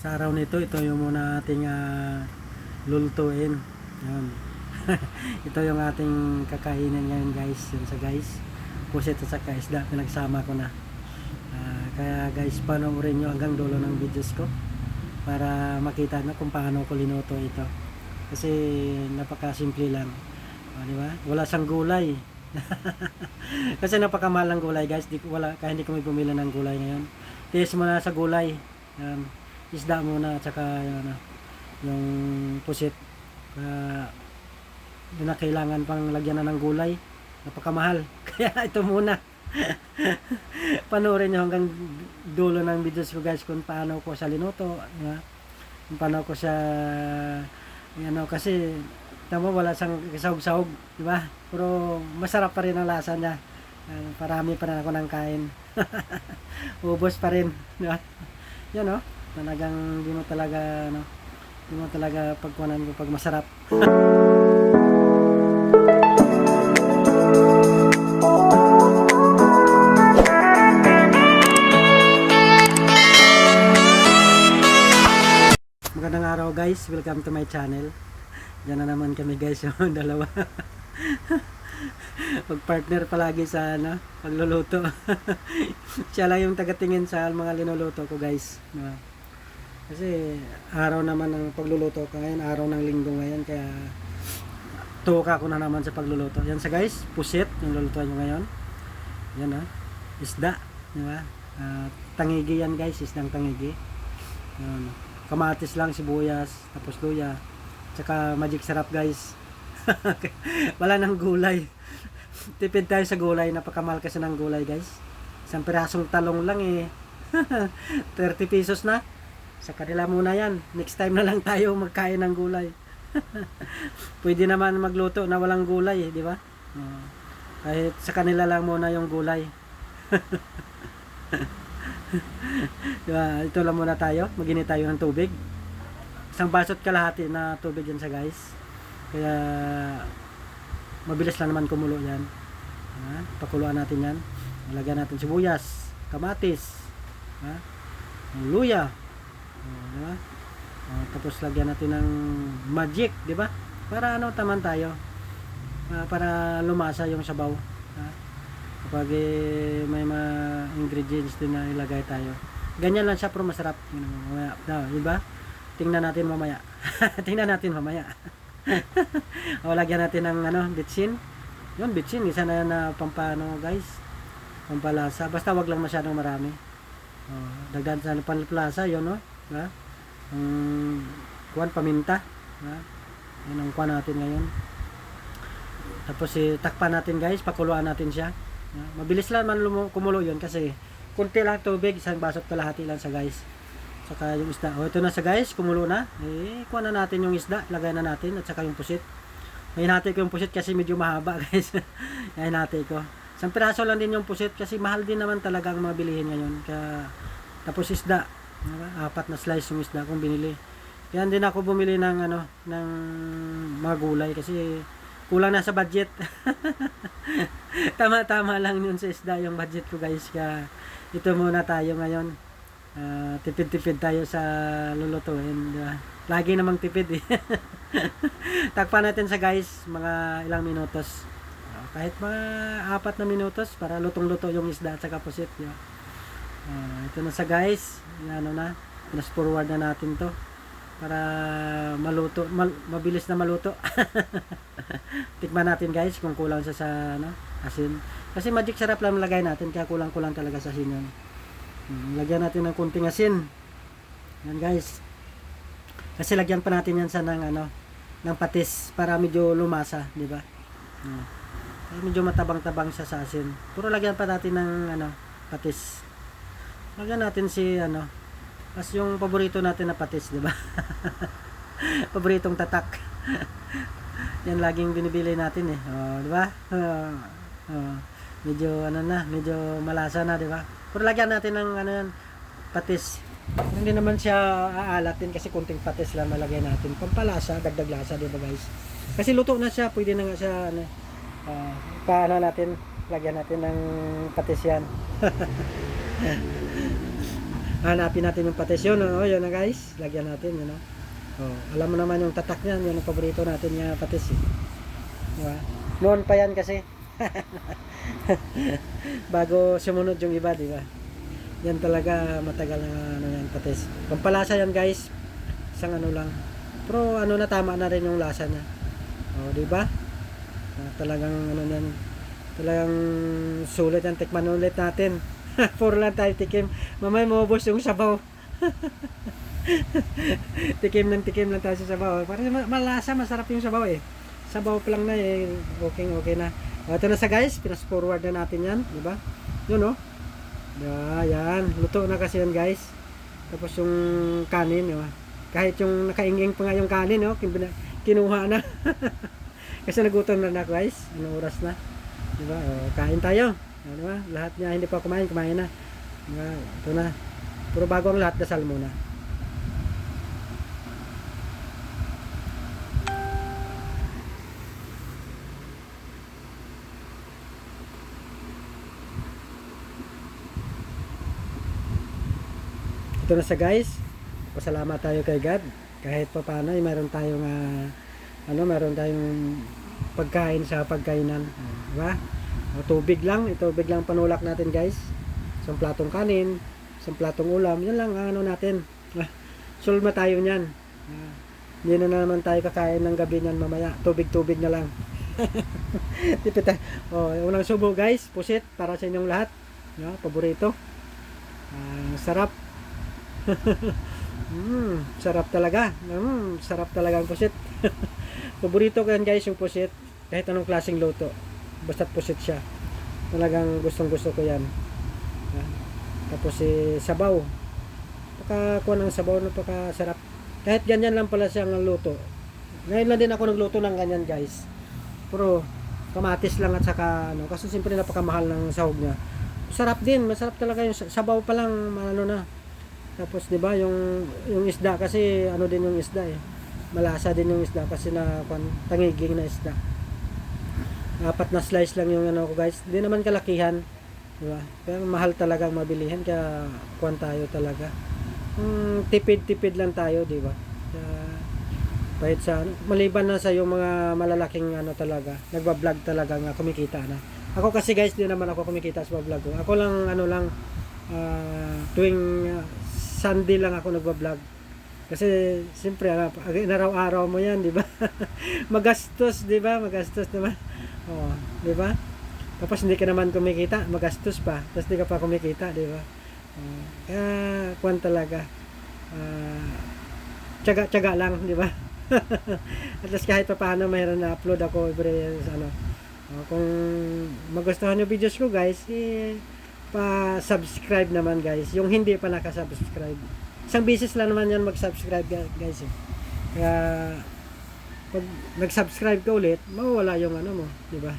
Sa araw nito, ito yung muna ating lulutuin. Yan. Ito yung ating kakainin ngayon guys. Yan sa guys. Pusit at saka isda. Pinagsama ko na. Kaya guys, panoorin nyo hanggang dulo ng videos ko. Para makita nyo kung paano ko linuto ito. Kasi napakasimple lang. Diba? Wala siyang gulay. Kasi napakamahal ng gulay guys. Kaya hindi kami bumili ng gulay ngayon. Tiis mo na sa gulay. Yan. Isda muna at saka yung pusit. Yun na kailangan pang lagyan na ng gulay. Napakamahal. Kaya ito muna. Panoorin nyo hanggang dulo ng videos ko guys kung paano ko siya linuto. Kung paano ko siya kasi tama wala siyang sahog-sahog, di ba? Pero masarap pa rin ang lasa niya. Parami pa rin ako ng kain. Ubos pa rin, di ba? Yan talagang di mo talaga pagkuhanan ko pag masarap. Magandang araw guys, welcome to my channel. Diyan na naman kami guys, yung dalawa. Pag-partner palagi sa pagluluto. Siya lang yung tagatingin sa mga linuluto ko guys. Kasi araw naman ng pagluluto ko ngayon, araw ng linggo ngayon, kaya tuka ko na naman sa pagluluto. Yan sa guys, pusit yung lulutuan nyo ngayon. Yan isda, di ba? Tangigi yan guys, isdang tangigi. Yan. Kamatis lang, sibuyas, tapos luya. Tsaka magic sarap guys. Wala nang gulay. Tipid tayo sa gulay, napakamahal kasi ng gulay guys. Isang pirasong talong lang 30 pesos na. Sa kanila muna yan. Next time na lang tayo magkain ng gulay. Pwede naman magluto na walang gulay, di ba? Kahit sa kanila lang muna yung gulay. Diba? Ito lang muna tayo. Mag-init tayo ng tubig. Isang basot kalahati na tubig yan sa guys. Kaya mabilis lang naman kumulo yan. Pakuluan natin yan. Lagyan natin sibuyas, kamatis, luya. Diba? Tapos lagyan natin ng magic, di ba? Para taman tayo. Para lumasa yung sabaw. Kapag may mga ingredients din na ilagay tayo. Ganyan lang siya pero masarap. Mamaya, diba? Tingnan natin mamaya. Tingnan natin mamaya. O lagyan natin ng bitsin. Yun, bitsin. Isa na yan na pampano guys. Pampalasa. Basta wag lang masyadong marami. Dagdag sa pampalasa yun diba? Kuwan paminta. Yan ang kuwan natin ngayon. Tapos takpan natin guys, pakuluan natin siya. Mabilis lang man kumulo yun kasi kunti lang tubig, isang basot kalahati lang sa guys. Saka yung isda. Ito na sa guys, kumulo na. Kuha na natin yung isda, lagay na natin at saka yung pusit. Hinati ko yung pusit kasi medyo mahaba guys. Hinati ko. Isang piraso lang din yung pusit kasi mahal din naman talaga ang mabilihin ngayon. Kaya, tapos isda. 4 na slice yung isda kung binili. Kaya din ako bumili ng ng mga gulay kasi kulang na sa budget. Tama-tama lang yun sa isda yung budget ko guys. Kaya ito muna tayo ngayon. Tipid-tipid tayo sa lulutuin. Diba? Lagi namang tipid Takpan natin sa guys mga ilang minutos. Kahit mga 4 na minutos para lutong-luto yung isda at saka pusit. Diba? Ito na sa guys. Fast forward na natin to para maluto, mabilis na maluto. Tikman natin guys kung kulang sa asin. Kasi magic sarap lang lagay natin kaya kulang-kulang talaga sa asin yan. Lagyan natin ng kunting asin. Yan guys. Kasi lagyan pa natin yan sa ng patis para medyo lumasa, di ba? Medyo matabang-tabang siya sa asin. Puro lagyan pa natin ng patis. Lagyan natin as yung paborito natin na patis, di ba? Paboritong tatak. Yan laging binibili natin di ba? Medyo medyo malasa na, di ba? Pero lagyan natin ng yan, patis. Hindi naman siya aalatin kasi kunting patis lang malagay natin. Pampalasa, dagdag lasa, di ba guys? Kasi luto na siya, pwede na nga siya paano natin, lagyan natin ng patis yan. Hanapin natin yung patis yun. Oh, yun na guys. Lagyan natin, yun. Oh, alam mo naman yung tatak niyan. Yun ang paborito natin yung patis. Diba? Noon pa yan kasi. Bago sumunod yung iba, diba? Yan talaga matagal na ano yan, patis. Pampalasa yan guys. Isang ano lang. Pero ano na, tama na rin yung lasa niya. Oh, diba? Talagang ano yan. Talagang sulit yan. Tikman ulit natin. Puro lang tayo tikim. Mamaya maubos yung sabaw. tikim lang tayo sa sabaw. Para malasa, masarap yung sabaw eh. Sabaw pa lang na eh. Okay na. Ito na sa guys. Pinas forward na natin yan. Diba? Yun oh. Yan. Luto na kasi yan guys. Tapos yung kanin. Diba? Kahit yung nakainging pa nga yung kanin. Oh, kinuha na. Kasi nagutom na guys. Anong oras na? Diba? O, kain tayo. Diba? Lahat niya hindi pa kumain na. Diba? Ito na. Pero bago ang lahat, dasal muna. Ito na sa guys. Pasalamat tayo kay God. Kahit pa paano, meron tayong meron tayong pagkain sa pagkainan. Diba? O, tubig lang panulak natin guys. Isang platong kanin, isang platong ulam. Yan lang ano natin. Sulma tayo niyan. Hindi na naman tayo kakain ng gabi niyan mamaya. Tubig na lang. Tipid tayo. O, unang subo guys. Pusit para sa inyong lahat. Paborito. Sarap. Sarap talaga. Sarap talaga ang pusit. Paborito ko yan guys yung pusit. Kahit anong klaseng luto. Basta pusit siya. Talagang gustong gusto ko yan. Tapos sabaw. Pagkakuha ng sabaw, napakasarap. Kahit ganyan lang pala siyang luto. Ngayon lang din ako nagluto ng ganyan guys. Pero kamatis lang at saka kasi siyempre napakamahal ng sahog niya. Sarap din, masarap talaga yung sabaw pa lang na. Tapos 'di ba yung isda kasi din yung isda eh. Malasa din yung isda kasi tangiging na isda. 4 na slice lang yung ko guys. Hindi naman kalakihan, 'di ba? Pero mahal talagang mabilihan kaya tayo talaga. Tipid lang tayo, 'di ba? Kahit sa maliban na sa yung mga malalaking talaga, nagba-vlog talaga nga kumikita na. Ako kasi guys, di naman ako kumikita sa vlog ko. Ako lang tuwing Sunday lang ako nagba-vlog. Kasi siyempre araw-araw mo 'yan, 'di ba? Magastos, 'di ba? Magastos naman. Oh, 'di ba? Tapos hindi ka naman kumikita, magastos pa. Tapos hindi ka pa kumikita, 'di ba? Kaya talaga. Tiyaga lang, 'di ba? At least kahit pa paano mayroon na upload ako every kung magustuhan yung videos ko guys, pa-subscribe naman guys. Yung hindi pa naka-subscribe. Isang beses lang naman yan mag-subscribe guys eh. Kaya pag nag-subscribe ka ulit, mawawala yung mo, 'di ba?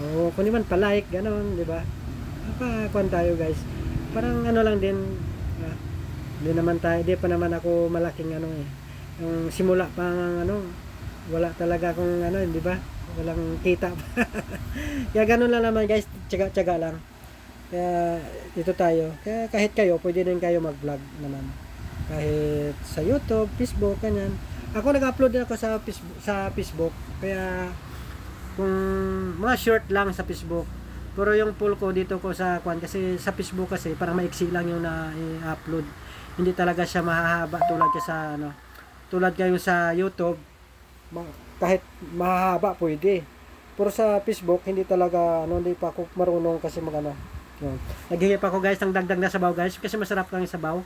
O kung naman pa-like, ganoon, 'di ba? Kuan tayo guys. Parang lang din. Di pa naman ako malaking Yung simula pa wala talaga akong di ba? Walang kita. Kaya ganun lang naman guys, tiyaga lang. Kaya dito tayo. Kaya kahit kayo, pwede din kayo mag-vlog naman. Kahit sa YouTube, Facebook, kanyan. Ako nag-upload din ako sa Facebook. Kaya kung mga short lang sa Facebook. Pero yung full ko dito ko sa kasi sa Facebook kasi parang maiksi lang yung na-upload. Hindi talaga siya mahahaba tulad kayo sa YouTube. Kahit mahaba pwede. Pero sa Facebook hindi talaga hindi pa ako marunong kasi Naghihip ako guys ng dagdag na sabaw guys kasi masarap lang yung sabaw.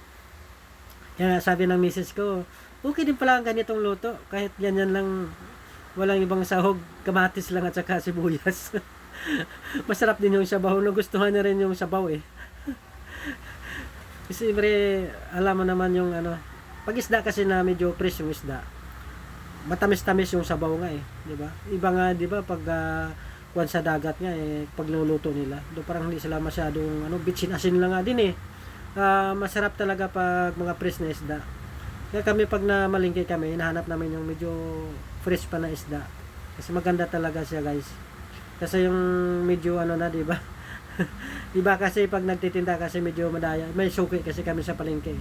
Kaya sabi ng misis ko, okay din pala ang ganitong luto kahit ganyan lang, walang ibang sahog, kamatis lang at saka sibuyas. Masarap din yung sabaw. Nagustuhan na rin yung sabaw eh. Kasi alam mo naman yung pag isda kasi na medyo fresh yung isda, matamis-tamis yung sabaw nga eh, 'di ba? Iba nga 'di ba pag kuwan sa dagat nga eh, pagluluto nila. Do parang hindi sila masyadong bitchin asin lang nga din eh. Masarap talaga pag mga fresh na isda. Kaya kami pag namalingki kami, hinahanap namin yung medyo fresh pa na isda. Kasi maganda talaga siya, guys. Kasi yung medyo 'di ba? Iba kasi pag nagtitinda kasi medyo madaya. May suki kasi kami sa palengke.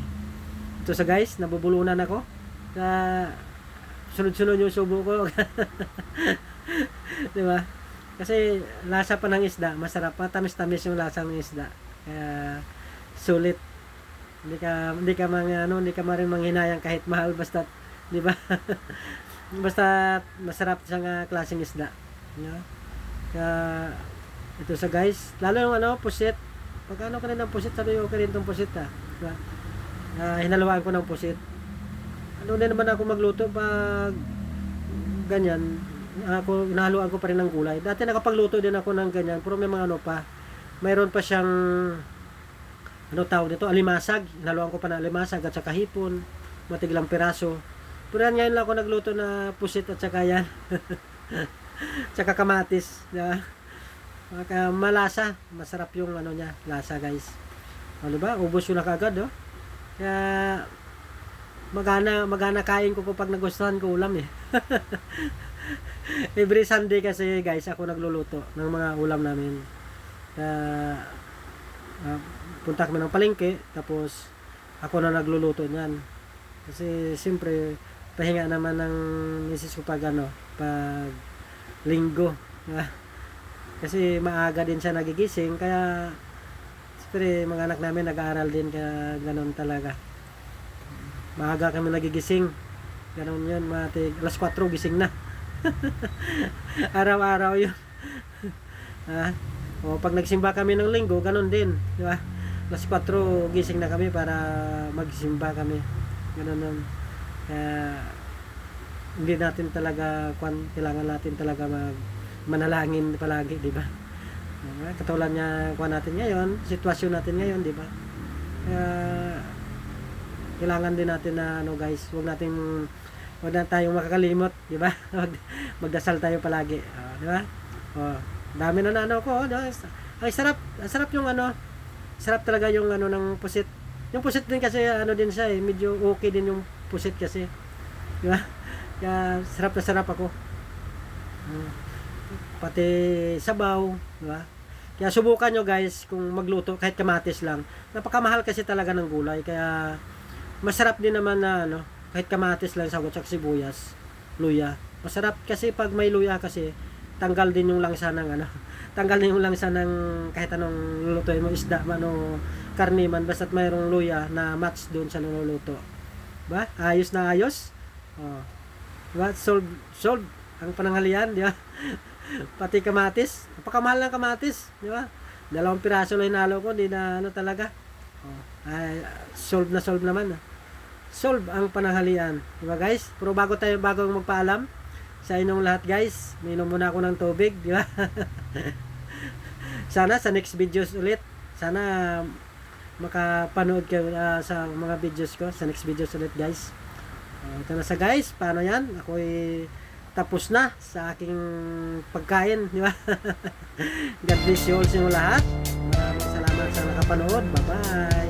Ito sa guys, nabubulunan ako. Sa sunod-sunod yung subo ko. Di ba? Kasi lasa pa ng isda, masarap pa, tamis-tamis yung lasa ng isda. Kaya sulit. Hindi ka maring manghinayang kahit mahal basta, di ba? Basta masarap siyang klaseng isda. Yeah. Kaya ito sa guys, lalo yung pusit. Pag ka rin ng pusit, sabi ko rin itong pusit diba? Hinaluan ko ng pusit. Din naman ako magluto pag ganyan. Nahaluan ko pa rin ng gulay. Dati nakapagluto din ako ng ganyan, pero may mga pa. Mayroon pa siyang tawag nito, alimasag. Hinaluan ko pa ng alimasag at saka hipon, matiglang piraso. Pero ngayon lang ako nagluto na pusit at saka yan. Tsaka kamatis, diba? Malasa, masarap yung niya, lasa guys. Diba? Ubos yun na kagad, oh. Kaya magana kain ko pag nagustuhan ko ulam eh. Every Sunday kasi guys ako nagluluto ng mga ulam namin. Punta kami ng palengke tapos ako na nagluluto niyan. Kasi siyempre pahinga naman ng misis ko pag pag linggo. Kasi maaga din siya nagigising kaya siyempre mga anak namin nag-aaral din kaya ganoon talaga. Maaga kami nagigising. Ganoon yun, alas 4 gising na. Araw-araw yun. Pag nagsimba kami ng linggo, ganoon din. Di ba? Alas 4 gising na kami para magsimba kami. Ganoon nun. Kaya, hindi natin talaga, kailangan natin talaga manalangin palagi, di ba? Katulad niya, natin ngayon, sitwasyon natin ngayon, di ba? Kaya, kailangan din natin na guys, wag na tayong makakalimot, di ba? Magdasal tayo palagi, di ba? Dami na ko, ay sarap yung sarap talaga yung ng pusit. Yung pusit din kasi din siya medyo okay din yung pusit kasi, di ba? Kaya sarap na sarap ako. Pati sabaw, di ba? Kaya subukan nyo guys kung magluto kahit kamatis lang. Napakamahal kasi talaga ng gulay, kaya masarap din naman na kahit kamatis lang sagot sa sibuyas, luya. Masarap kasi pag may luya kasi tanggal din yung langsa ng tanggal din yung langsa ng kahit anong lulutuin mo, isda man o karne man, basta't mayroong luya na match doon sa niluluto. Ba? Ayos na ayos. Diba? Solve ang pananghalian, di ba? Pati kamatis, napakamahal ng kamatis, di ba? 2 piraso lang hinalo ko, di na talaga. Solve naman. Solve ang pananghalian. Diba guys? Pero bago magpaalam sa inyong lahat guys, minom muna ako ng tubig, di ba? Sana sa next videos ulit, sana makapanood kayo sa mga videos ko, sa next videos ulit guys. Ito na sa guys, paano yan? Ako'y tapos na sa aking pagkain, di ba? God bless you all sa inyo lahat. Maraming salamat sa nakapanood. Bye-bye.